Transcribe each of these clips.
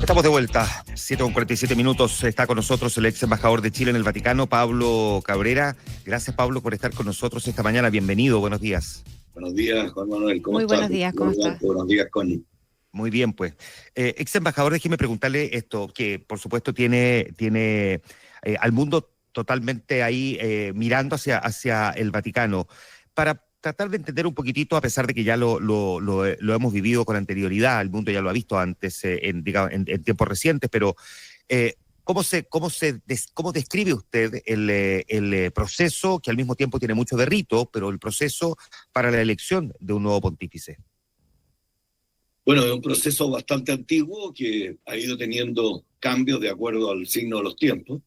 Estamos de vuelta, 7:47. Está con nosotros el ex embajador de Chile en el Vaticano, Pablo Cabrera. Gracias, Pablo, por estar con nosotros esta mañana. Bienvenido, buenos días. Buenos días, Juan Manuel. ¿Cómo estás? Muy buenos días, ¿cómo estás? Buenos días, Connie. Muy bien, pues. Ex embajador, déjeme preguntarle esto, que por supuesto tiene al mundo totalmente ahí mirando hacia el Vaticano. Para tratar de entender un poquitito, a pesar de que ya lo hemos vivido con anterioridad, el mundo ya lo ha visto antes en tiempos recientes, pero ¿cómo describe usted el proceso, que al mismo tiempo tiene mucho de rito, pero el proceso para la elección de un nuevo pontífice? Bueno, es un proceso bastante antiguo que ha ido teniendo cambios de acuerdo al signo de los tiempos.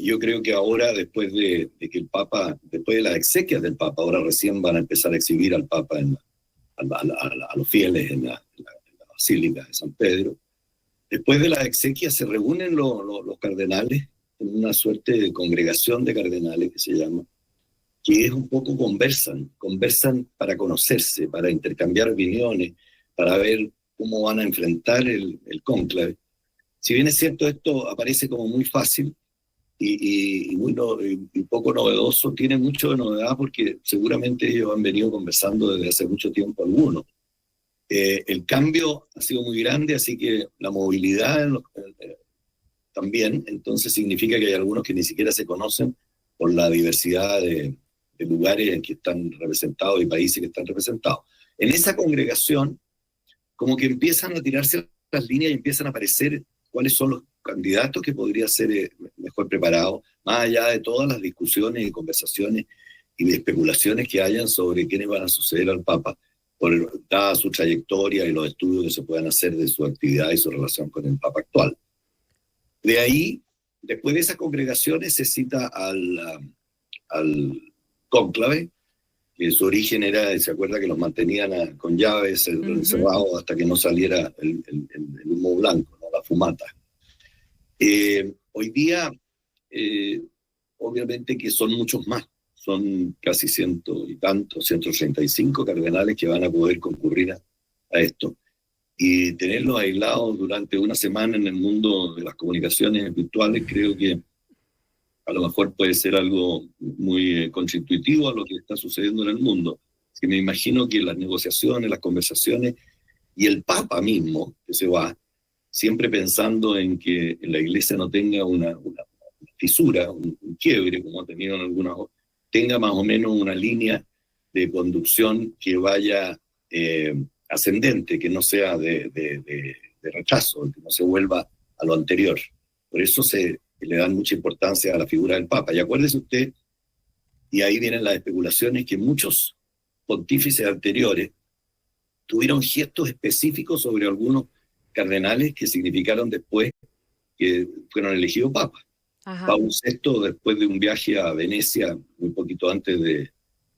Yo creo que ahora, después de que el Papa, después de las exequias del Papa, ahora recién van a empezar a exhibir al Papa a los fieles en la Basílica de San Pedro. Después de las exequias se reúnen los cardenales en una suerte de congregación de cardenales que se llama, que es un poco conversan para conocerse, para intercambiar opiniones, para ver cómo van a enfrentar el cónclave. Si bien es cierto, esto aparece como muy fácil y poco novedoso, tiene mucho de novedad porque seguramente ellos han venido conversando desde hace mucho tiempo algunos. El cambio ha sido muy grande, así que la movilidad también, entonces significa que hay algunos que ni siquiera se conocen por la diversidad de lugares en que están representados y países que están representados. En esa congregación, como que empiezan a tirarse las líneas y empiezan a aparecer cuáles son los candidatos que podría ser mejor preparados, más allá de todas las discusiones y conversaciones y de especulaciones que hayan sobre quiénes van a suceder al Papa, dada su trayectoria y los estudios que se puedan hacer de su actividad y su relación con el Papa actual. De ahí, después de esas congregaciones, se cita al cónclave, que su origen era, se acuerda que los mantenían con llaves encerrados hasta que no saliera el humo blanco, ¿no? La fumata. Hoy día, obviamente que son muchos más, son casi 135 cardenales que van a poder concurrir a esto. Y tenerlos aislados durante una semana en el mundo de las comunicaciones virtuales, creo que a lo mejor puede ser algo muy constitutivo a lo que está sucediendo en el mundo. Que me imagino que las negociaciones, las conversaciones y el Papa mismo que se va, siempre pensando en que la Iglesia no tenga una fisura, un quiebre, como ha tenido en algunas, tenga más o menos una línea de conducción que vaya ascendente, que no sea de rechazo, que no se vuelva a lo anterior. Por eso le dan mucha importancia a la figura del Papa. Y acuérdese usted, y ahí vienen las especulaciones, que muchos pontífices anteriores tuvieron gestos específicos sobre algunos cardenales que significaron después que fueron elegidos papas. Ajá. Pablo VI, después de un viaje a Venecia, muy poquito antes del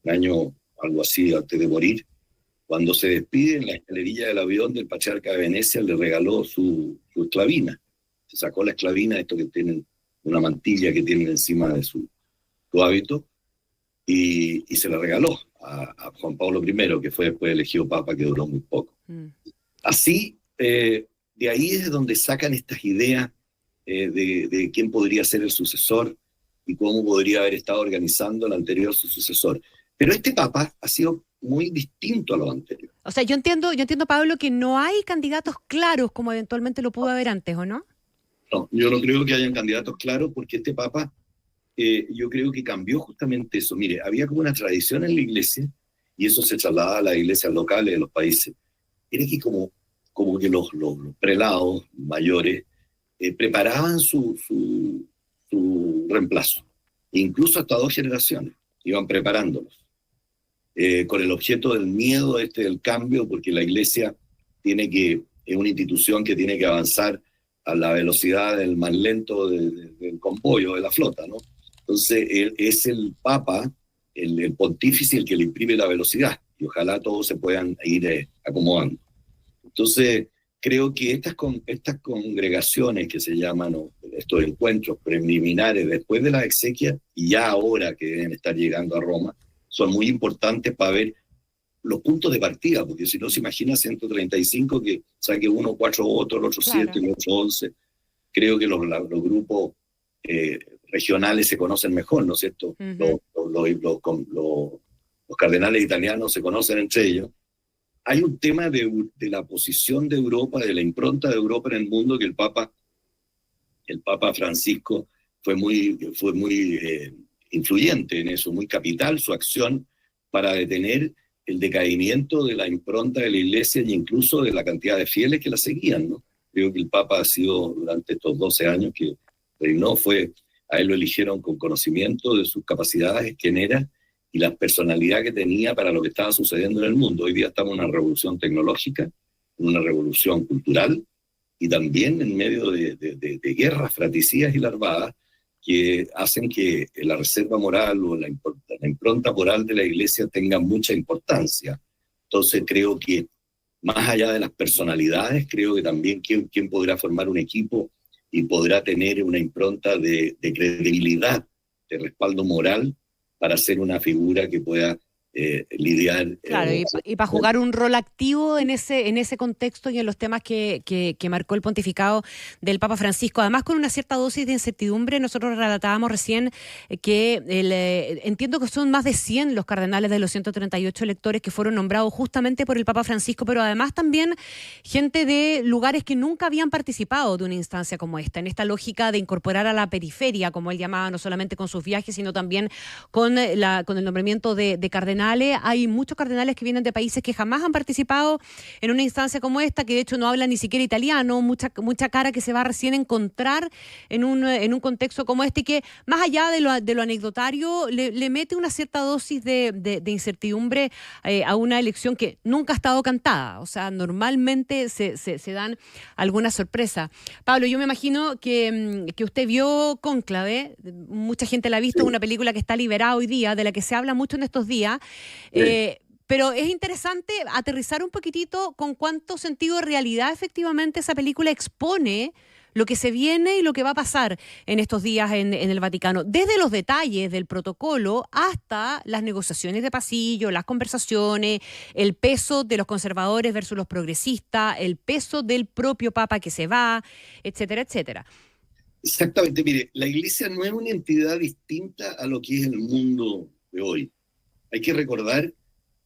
año, algo así, antes de morir, cuando se despide en la escalerilla del avión del Patriarca de Venecia, le regaló su esclavina. Se sacó la esclavina, esto que tienen, una mantilla que tienen encima de su hábito, y se la regaló a Juan Pablo I, que fue después elegido papa, que duró muy poco. Así, de ahí es donde sacan estas ideas de quién podría ser el sucesor y cómo podría haber estado organizando el anterior su sucesor. Pero este papa ha sido muy distinto a los anteriores. O sea, yo entiendo, Pablo, que no hay candidatos claros como eventualmente lo pudo haber antes, ¿o no? No, yo no creo que hayan candidatos claros porque este papa, yo creo que cambió justamente eso. Mire, había como una tradición en la iglesia, y eso se trasladaba a las iglesias locales de los países, era que como que los prelados mayores preparaban su reemplazo, incluso hasta 2 generaciones, iban preparándolos, con el objeto del miedo del cambio, porque la iglesia es una institución que tiene que avanzar a la velocidad del más lento del convoy de la flota, ¿no? Entonces es el Papa, el pontífice, el que le imprime la velocidad, y ojalá todos se puedan ir acomodando. Entonces creo que estas congregaciones que se llaman, o estos encuentros preliminares después de las exequias, y ya ahora que deben estar llegando a Roma, son muy importantes para ver los puntos de partida, porque si no se imagina 135 que saque uno 4 votos, el otro 7, el otro 11. Creo que los grupos regionales se conocen mejor, ¿no es cierto? Los cardenales italianos se conocen entre ellos. Hay un tema de la posición de Europa, de la impronta de Europa en el mundo, que el Papa Francisco fue muy influyente en eso, muy capital su acción para detener el decaimiento de la impronta de la Iglesia e incluso de la cantidad de fieles que la seguían, ¿no? Creo que el Papa ha sido, durante estos 12 años que reinó, a él lo eligieron con conocimiento de sus capacidades, quién era, y la personalidad que tenía para lo que estaba sucediendo en el mundo. Hoy día estamos en una revolución tecnológica, en una revolución cultural, y también en medio de guerras fratricidas y larvadas que hacen que la reserva moral o la impronta moral de la Iglesia tenga mucha importancia. Entonces creo que más allá de las personalidades, creo que también quién podrá formar un equipo y podrá tener una impronta de credibilidad, de respaldo moral, para ser una figura que pueda lidiar. Claro, y para jugar un rol activo en ese contexto y en los temas que marcó el pontificado del Papa Francisco, además con una cierta dosis de incertidumbre. Nosotros relatábamos recién que entiendo que son más de 100 los cardenales de los 138 electores que fueron nombrados justamente por el Papa Francisco, pero además también gente de lugares que nunca habían participado de una instancia como esta, en esta lógica de incorporar a la periferia, como él llamaba, no solamente con sus viajes, sino también con el nombramiento de cardenales. Hay muchos cardenales que vienen de países que jamás han participado en una instancia como esta, que de hecho no hablan ni siquiera italiano, mucha cara que se va recién a encontrar en un contexto como este, y que más allá de lo anecdotario le mete una cierta dosis de incertidumbre a una elección que nunca ha estado cantada. O sea, normalmente se dan algunas sorpresas. Pablo, yo me imagino que usted vio Cónclave, mucha gente la ha visto, es una película que está liberada hoy día, de la que se habla mucho en estos días. Pero es interesante aterrizar un poquitito con cuánto sentido de realidad efectivamente esa película expone lo que se viene y lo que va a pasar en estos días en el Vaticano, desde los detalles del protocolo hasta las negociaciones de pasillo, las conversaciones, el peso de los conservadores versus los progresistas, el peso del propio Papa que se va, etcétera, etcétera. Exactamente, mire, la Iglesia no es una entidad distinta a lo que es el mundo de hoy. Hay que recordar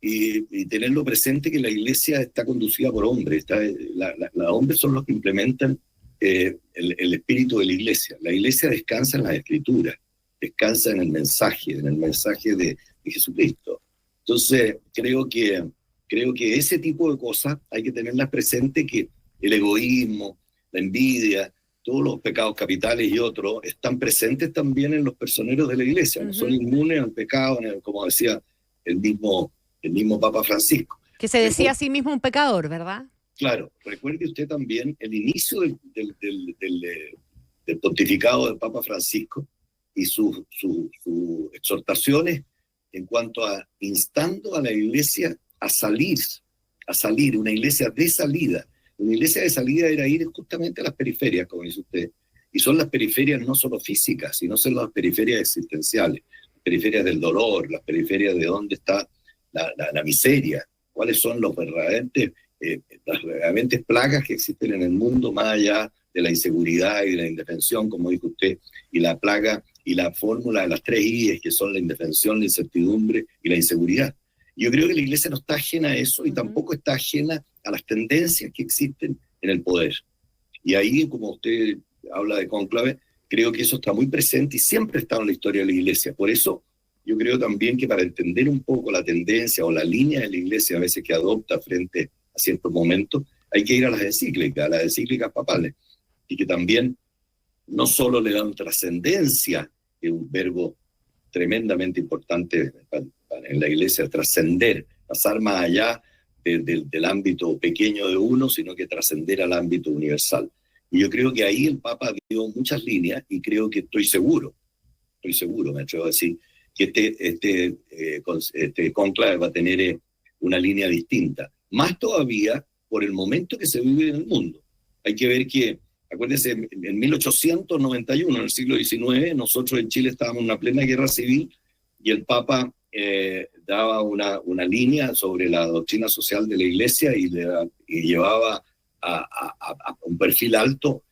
y tenerlo presente que la Iglesia está conducida por hombres. Los hombres son los que implementan el espíritu de la Iglesia. La Iglesia descansa en las Escrituras, descansa en el mensaje de Jesucristo. Entonces, creo que ese tipo de cosas hay que tenerlas presente, que el egoísmo, la envidia, todos los pecados capitales y otros están presentes también en los personeros de la Iglesia. No son inmunes al pecado, como decía el mismo Papa Francisco. Que se decía a sí mismo un pecador, ¿verdad? Claro, recuerde usted también el inicio del pontificado del Papa Francisco y sus exhortaciones en cuanto a instando a la Iglesia a salir, una Iglesia de salida. Una Iglesia de salida era ir justamente a las periferias, como dice usted, y son las periferias no solo físicas, sino son las periferias existenciales, las periferias del dolor, las periferias de dónde está la miseria, cuáles son las verdaderas plagas que existen en el mundo, más allá de la inseguridad y de la indefensión, como dijo usted, y la plaga y la fórmula de las 3 I's, que son la indefensión, la incertidumbre y la inseguridad. Yo creo que la Iglesia no está ajena a eso y tampoco está ajena a las tendencias que existen en el poder. Y ahí, como usted habla de cónclave, creo que eso está muy presente y siempre ha estado en la historia de la Iglesia. Por eso yo creo también que para entender un poco la tendencia o la línea de la Iglesia a veces que adopta frente a ciertos momentos, hay que ir a las encíclicas papales, y que también no solo le dan trascendencia, que es un verbo tremendamente importante en la Iglesia, trascender, pasar más allá del ámbito pequeño de uno, sino que trascender al ámbito universal. Y yo creo que ahí el Papa dio muchas líneas, y creo que estoy seguro, me atrevo a decir, que este cónclave va a tener una línea distinta. Más todavía por el momento que se vive en el mundo. Hay que ver que, acuérdense, en 1891, en el siglo XIX, nosotros en Chile estábamos en una plena guerra civil, y el Papa daba una línea sobre la doctrina social de la Iglesia y llevaba a un perfil alto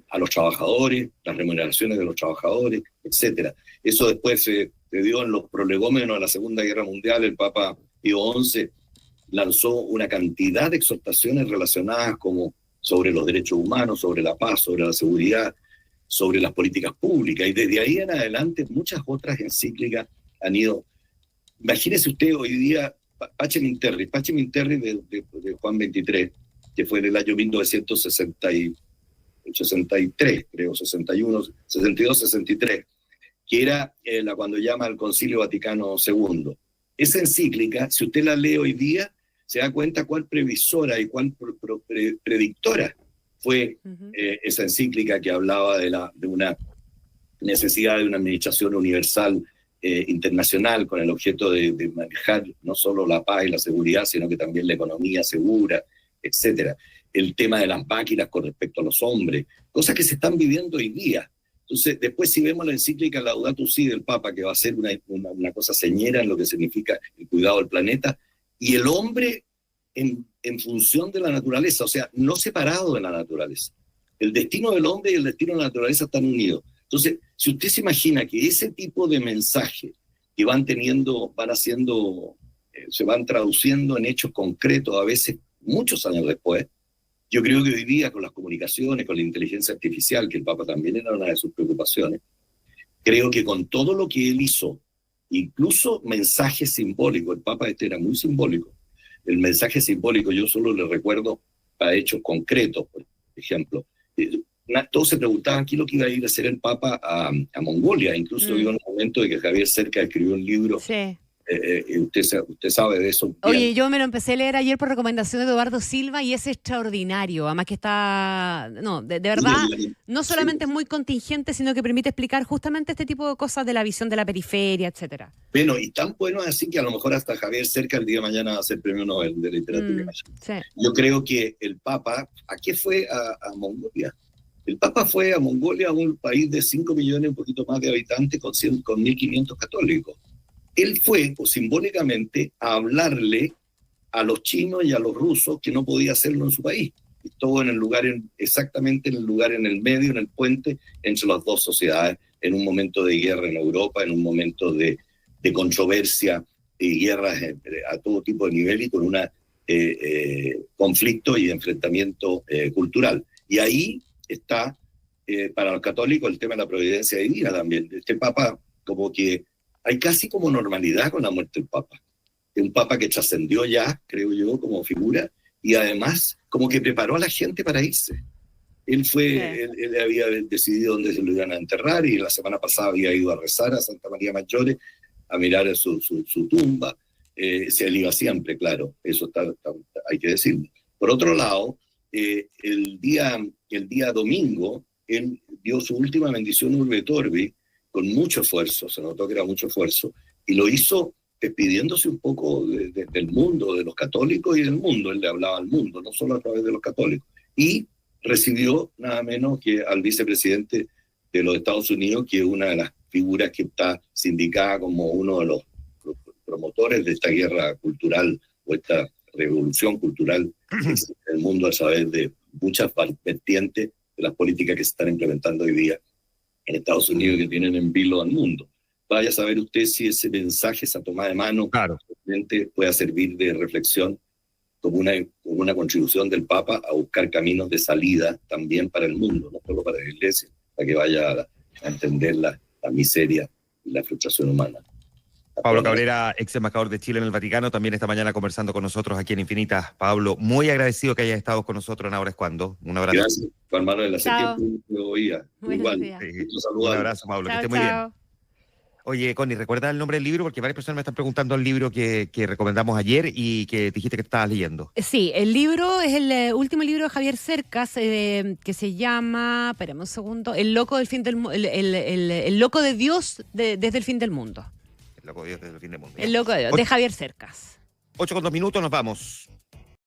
a los trabajadores, las remuneraciones de los trabajadores, etcétera. Eso después se dio en los prolegómenos de la Segunda Guerra Mundial. El Papa Pío XI lanzó una cantidad de exhortaciones relacionadas como sobre los derechos humanos, sobre la paz, sobre la seguridad, sobre las políticas públicas, y desde ahí en adelante muchas otras encíclicas han ido. Imagínese usted hoy día Pacem in Terris de Juan XXIII, que fue en el año 1963, creo, 61, 62, 63, que era cuando llama al Concilio Vaticano II. Esa encíclica, si usted la lee hoy día, se da cuenta cuál previsora y cuál predictora fue esa encíclica que hablaba de una necesidad de una administración universal internacional con el objeto de manejar no solo la paz y la seguridad, sino que también la economía segura, etcétera. El tema de las máquinas con respecto a los hombres, cosas que se están viviendo hoy día. Entonces, después si vemos la encíclica Laudato Si del Papa, que va a ser una cosa señera en lo que significa el cuidado del planeta, y el hombre en función de la naturaleza, o sea, no separado de la naturaleza. El destino del hombre y el destino de la naturaleza están unidos. Entonces, si usted se imagina que ese tipo de mensajes que van haciendo, se van traduciendo en hechos concretos, a veces muchos años después, yo creo que hoy día con las comunicaciones, con la inteligencia artificial, que el Papa también era una de sus preocupaciones, creo que con todo lo que él hizo, incluso mensajes simbólicos, el Papa era muy simbólico, el mensaje simbólico yo solo le recuerdo a hechos concretos, por ejemplo. Todos se preguntaban qué es lo que iba a ir a hacer el Papa a Mongolia, incluso hubo un momento de que Javier Cerca escribió un libro. Sí. Usted sabe de eso. Oye, yo me lo empecé a leer ayer por recomendación de Eduardo Silva y es extraordinario. Además que está, de verdad, no solamente es muy contingente, sino que permite explicar justamente este tipo de cosas de la visión de la periferia, etcétera. Bueno, y tan bueno así que a lo mejor hasta Javier Cerca el día de mañana va a ser premio Nobel de Literatura. Sí. Yo creo que el Papa, ¿a qué fue a Mongolia? El Papa fue a Mongolia, un país de 5 millones, un poquito más de habitantes, con 1.500 católicos. Él fue, simbólicamente, a hablarle a los chinos y a los rusos que no podía hacerlo en su país. Estuvo en el lugar, exactamente en el lugar, en el medio, en el puente entre las dos sociedades, en un momento de guerra en Europa, en un momento de controversia y guerras a todo tipo de nivel y con un conflicto y enfrentamiento cultural. Y ahí está, para los católicos, el tema de la providencia divina también. Este Papa, como que hay casi como normalidad con la muerte del Papa. Es un Papa que trascendió ya, creo yo, como figura, y además como que preparó a la gente para irse. Él había decidido dónde se lo iban a enterrar y la semana pasada había ido a rezar a Santa María Maggiore, a mirar su tumba. Se le iba siempre, claro, eso hay que decirlo. Por otro lado, el día domingo, él dio su última bendición Urbi et Orbi, con mucho esfuerzo, se notó que era mucho esfuerzo, y lo hizo despidiéndose un poco del mundo, de los católicos y del mundo. Él le hablaba al mundo, no solo a través de los católicos. Y recibió nada menos que al vicepresidente de los Estados Unidos, que es una de las figuras que está sindicada como uno de los promotores de esta guerra cultural o esta revolución cultural en el mundo, a saber de muchas vertientes de las políticas que se están implementando hoy día en Estados Unidos, que tienen en vilo al mundo. Vaya a saber usted si ese mensaje, esa toma de mano, realmente pueda servir de reflexión como una contribución del Papa a buscar caminos de salida también para el mundo, no solo para la Iglesia, para que vaya a entender la miseria y la frustración humana. Pablo Cabrera, ex embajador de Chile en el Vaticano, también esta mañana conversando con nosotros aquí en Infinitas. Pablo, muy agradecido que hayas estado con nosotros en Ahora es Cuando. Un abrazo. Gracias, Juan Manuel. Hace tiempo que lo oía. Igual. Un abrazo, Pablo. Que esté muy bien. Oye, Connie, ¿recuerdas el nombre del libro? Porque varias personas me están preguntando el libro que recomendamos ayer y que dijiste que estabas leyendo. Sí, el libro es el último libro de Javier Cercas, que se llama, espérame un segundo, El loco del fin del el loco de Dios desde el fin del mundo. El loco de Dios desde el fin del mundo. El loco de Dios, de Javier Cercas. 8:02, nos vamos.